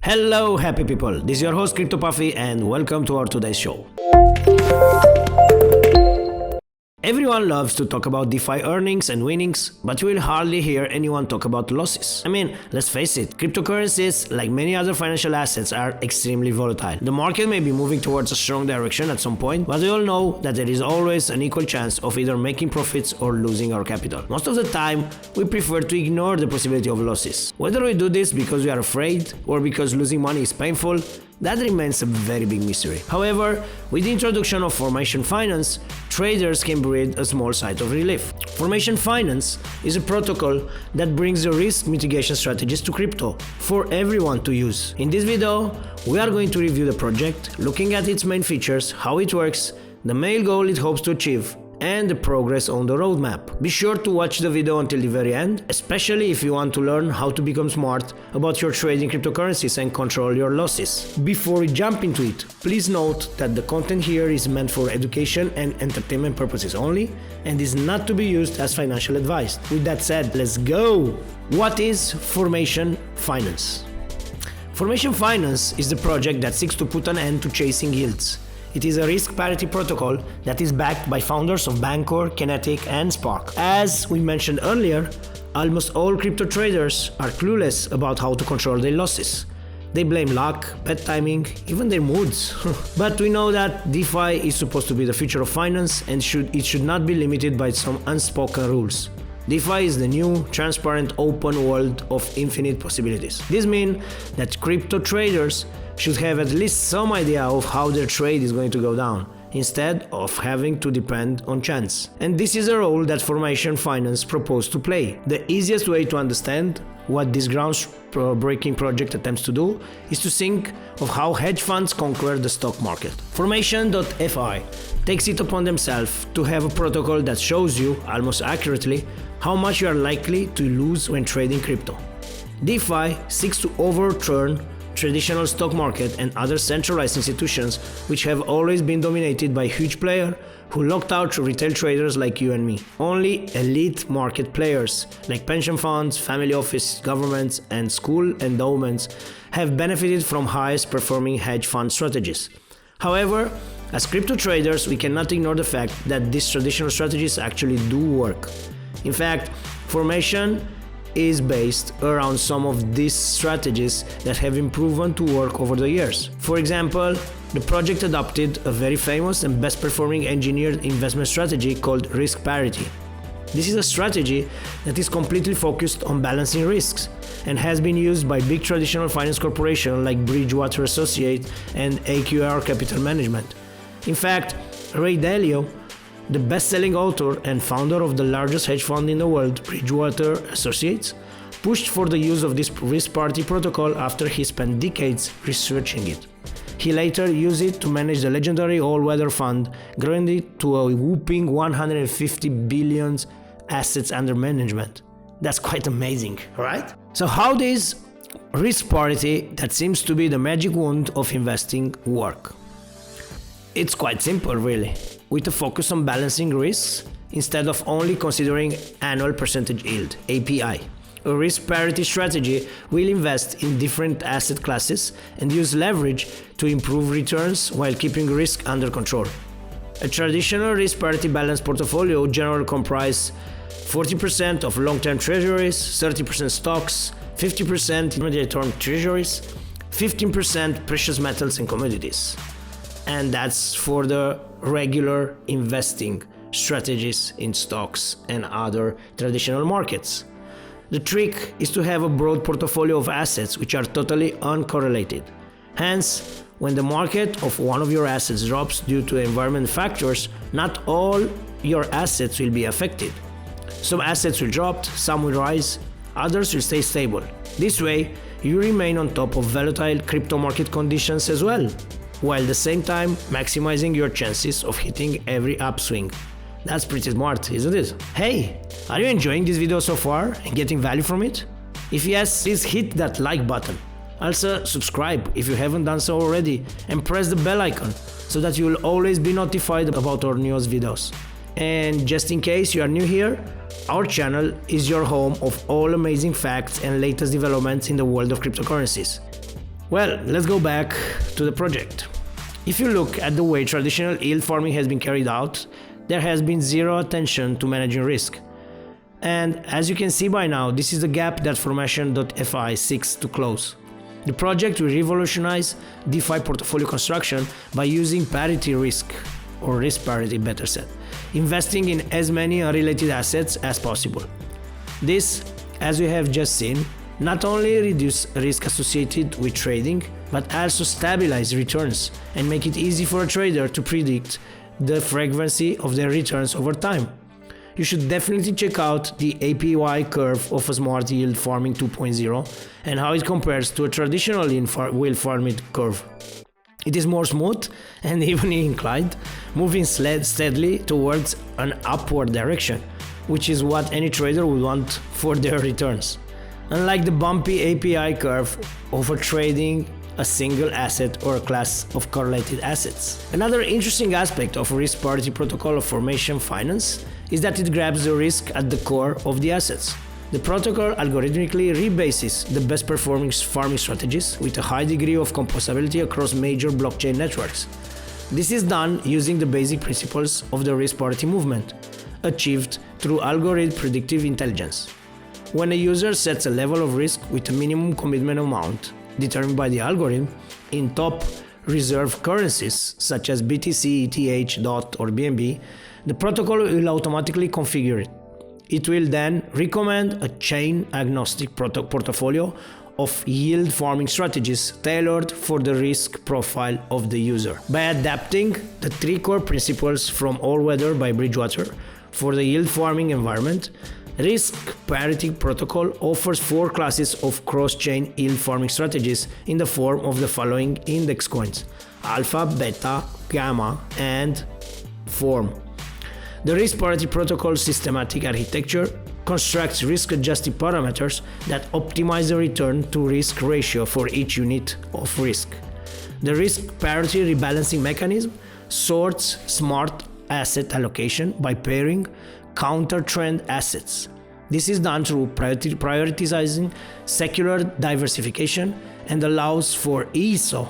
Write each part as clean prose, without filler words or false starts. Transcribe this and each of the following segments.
Hello happy people, this is your host CryptoPafi and welcome to our today's show. Everyone loves to talk about DeFi earnings and winnings, but you will hardly hear anyone talk about losses. I mean, let's face it, cryptocurrencies, like many other financial assets, are extremely volatile. The market may be moving towards a strong direction at some point, but we all know that there is always an equal chance of either making profits or losing our capital. Most of the time, we prefer to ignore the possibility of losses. Whether we do this because we are afraid or because losing money is painful, that remains a very big mystery. However, with the introduction of Formation.Finance, traders can breathe a small sigh of relief. Formation.Finance is a protocol that brings the risk mitigation strategies to crypto for everyone to use. In this video, we are going to review the project, looking at its main features, how it works, the main goal it hopes to achieve, and the progress on the roadmap. Be sure to watch the video until the very end, especially if you want to learn how to become smart about your trading cryptocurrencies and control your losses. Before we jump into it, please note that the content here is meant for education and entertainment purposes only and is not to be used as financial advice. With that said, let's go! What is Formation.Finance? Formation.Finance is the project that seeks to put an end to chasing yields. It is a risk parity protocol that is backed by founders of Bancor, Kinetic, and Spark. As we mentioned earlier, almost all crypto traders are clueless about how to control their losses. They blame luck, bad timing, even their moods. But we know that DeFi is supposed to be the future of finance and it should not be limited by some unspoken rules. DeFi is the new, transparent, open world of infinite possibilities. This means that crypto traders should have at least some idea of how their trade is going to go down, instead of having to depend on chance. And this is a role that Formation.Finance proposed to play. The easiest way to understand what this groundbreaking project attempts to do is to think of how hedge funds conquer the stock market. Formation.Fi takes it upon themselves to have a protocol that shows you, almost accurately, how much you are likely to lose when trading crypto. DeFi seeks to overturn traditional stock market and other centralized institutions which have always been dominated by huge players who locked out retail traders like you and me. Only elite market players like pension funds, family office, governments, and school endowments have benefited from highest performing hedge fund strategies. However, as crypto traders, we cannot ignore the fact that these traditional strategies actually do work. In fact, Formation is based around some of these strategies that have been proven to work over the years. For example, the project adopted a very famous and best performing engineered investment strategy called risk parity. This is a strategy that is completely focused on balancing risks and has been used by big traditional finance corporations like Bridgewater Associates and AQR Capital Management. In fact, Ray Dalio, the best-selling author and founder of the largest hedge fund in the world, Bridgewater Associates, pushed for the use of this risk parity protocol after he spent decades researching it. He later used it to manage the legendary all-weather fund, growing it to a whopping 150 billion assets under management. That's quite amazing, right? So how does risk parity, that seems to be the magic wand of investing, work? It's quite simple, really, with a focus on balancing risks instead of only considering annual percentage yield, API. A risk parity strategy will invest in different asset classes and use leverage to improve returns while keeping risk under control. A traditional risk parity balanced portfolio generally comprises 40% of long-term treasuries, 30% stocks, 50% intermediate-term treasuries, 15% precious metals and commodities. And that's for the regular investing strategies in stocks and other traditional markets. The trick is to have a broad portfolio of assets which are totally uncorrelated. Hence, when the market of one of your assets drops due to environment factors, not all your assets will be affected. Some assets will drop, some will rise, others will stay stable. This way, you remain on top of volatile crypto market conditions as well, while at the same time maximizing your chances of hitting every upswing. That's pretty smart, isn't it? Hey, are you enjoying this video so far and getting value from it? If yes, please hit that like button. Also, subscribe if you haven't done so already and press the bell icon so that you will always be notified about our newest videos. And just in case you are new here, our channel is your home of all amazing facts and latest developments in the world of cryptocurrencies. Well, let's go back to the project. If you look at the way traditional yield farming has been carried out, there has been zero attention to managing risk. And as you can see by now, this is the gap that Formation.Fi seeks to close. The project will revolutionize DeFi portfolio construction by using parity risk, or risk parity better said, investing in as many unrelated assets as possible. This, as we have just seen, not only reduce risk associated with trading, but also stabilize returns and make it easy for a trader to predict the frequency of their returns over time. You should definitely check out the APY curve of a smart yield farming 2.0 and how it compares to a traditional yield farming curve. It is more smooth and evenly inclined, moving steadily towards an upward direction, which is what any trader would want for their returns. Unlike the bumpy API curve of trading a single asset or a class of correlated assets. Another interesting aspect of a risk parity protocol of Formation Finance is that it grabs the risk at the core of the assets. The protocol algorithmically rebases the best performing farming strategies with a high degree of composability across major blockchain networks. This is done using the basic principles of the risk parity movement, achieved through algorithm predictive intelligence. When a user sets a level of risk with a minimum commitment amount determined by the algorithm in top reserve currencies such as BTC, ETH, DOT or BNB, the protocol will automatically configure it. It will then recommend a chain-agnostic portfolio of yield farming strategies tailored for the risk profile of the user. By adapting the three core principles from All-Weather by Bridgewater for the yield farming environment, Risk Parity Protocol offers four classes of cross-chain yield farming strategies in the form of the following index coins: Alpha, Beta, Gamma, and Form. The Risk Parity Protocol systematic architecture constructs risk-adjusted parameters that optimize the return-to-risk ratio for each unit of risk. The risk parity rebalancing mechanism sorts smart asset allocation by pairing counter-trend assets. This is done through prioritizing secular diversification and allows for ISO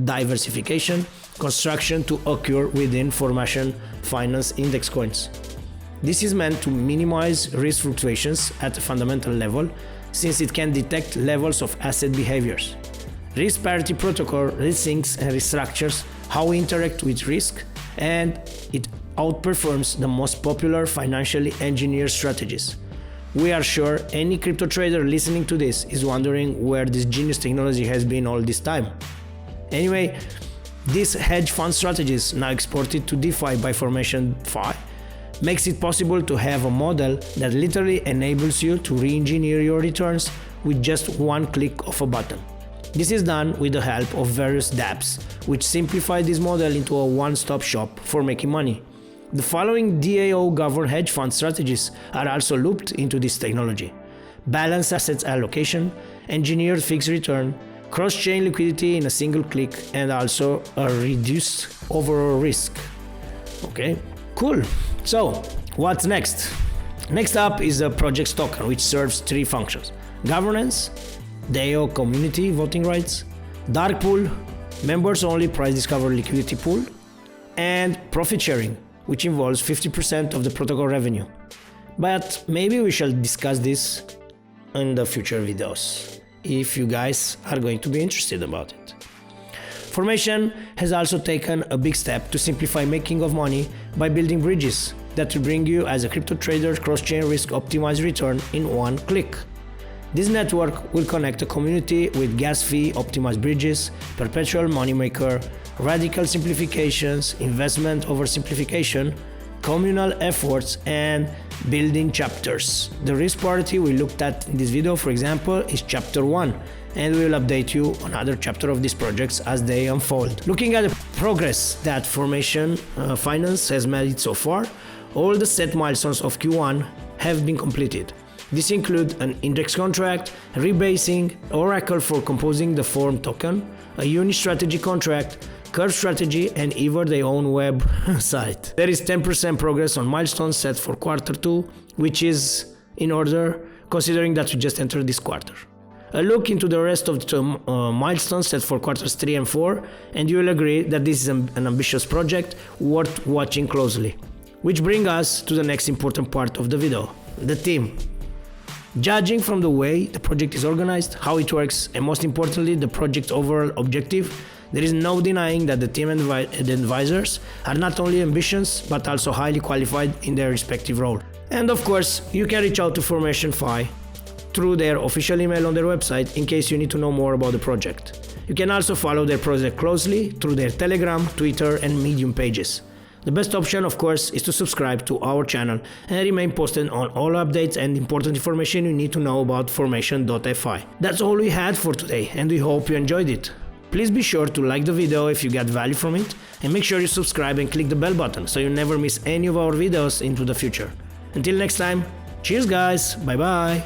diversification construction to occur within Formation Finance index coins. This is meant to minimize risk fluctuations at a fundamental level, since it can detect levels of asset behaviors. Risk Parity Protocol resyncs and restructures how we interact with risk, and it outperforms the most popular financially engineered strategies. We are sure any crypto trader listening to this is wondering where this genius technology has been all this time. Anyway, these hedge fund strategies, now exported to DeFi by Formation.Fi, makes it possible to have a model that literally enables you to re-engineer your returns with just one click of a button. This is done with the help of various dApps, which simplify this model into a one-stop shop for making money. The following DAO-governed hedge fund strategies are also looped into this technology: balanced assets allocation, engineered fixed return, cross-chain liquidity in a single click, and also a reduced overall risk. Okay, cool. So, what's next? Next up is the project's token, which serves three functions: governance, DAO community voting rights, dark pool, members-only price discovery liquidity pool, and profit sharing, which involves 50% of the protocol revenue. But maybe we shall discuss this in the future videos, if you guys are going to be interested about it. Formation has also taken a big step to simplify making of money by building bridges that will bring you as a crypto trader cross-chain risk optimized return in one click. This network will connect a community with gas fee optimized bridges, perpetual moneymaker, radical simplifications, investment over simplification, communal efforts, and building chapters. The risk parity we looked at in this video, for example, is chapter 1, and we will update you on other chapters of these projects as they unfold. Looking at the progress that Formation Finance has made so far, all the set milestones of Q1 have been completed. This includes an index contract, rebasing, Oracle for composing the Form token, a uni-strategy contract, curve strategy, and even their own web site. There is 10% progress on milestones set for quarter 2, which is in order considering that we just entered this quarter. A look into the rest of the milestones set for quarters 3 and 4, and you will agree that this is an ambitious project worth watching closely. Which brings us to the next important part of the video, the team. Judging from the way the project is organized, how it works, and most importantly the project's overall objective, there is no denying that the team and the advisors are not only ambitious but also highly qualified in their respective role. And of course, you can reach out to Formation.Fi through their official email on their website in case you need to know more about the project. You can also follow their project closely through their Telegram, Twitter and Medium pages. The best option, of course, is to subscribe to our channel and remain posted on all updates and important information you need to know about Formation.Fi. That's all we had for today, and we hope you enjoyed it. Please be sure to like the video if you got value from it, and make sure you subscribe and click the bell button so you never miss any of our videos into the future. Until next time, cheers guys, bye bye!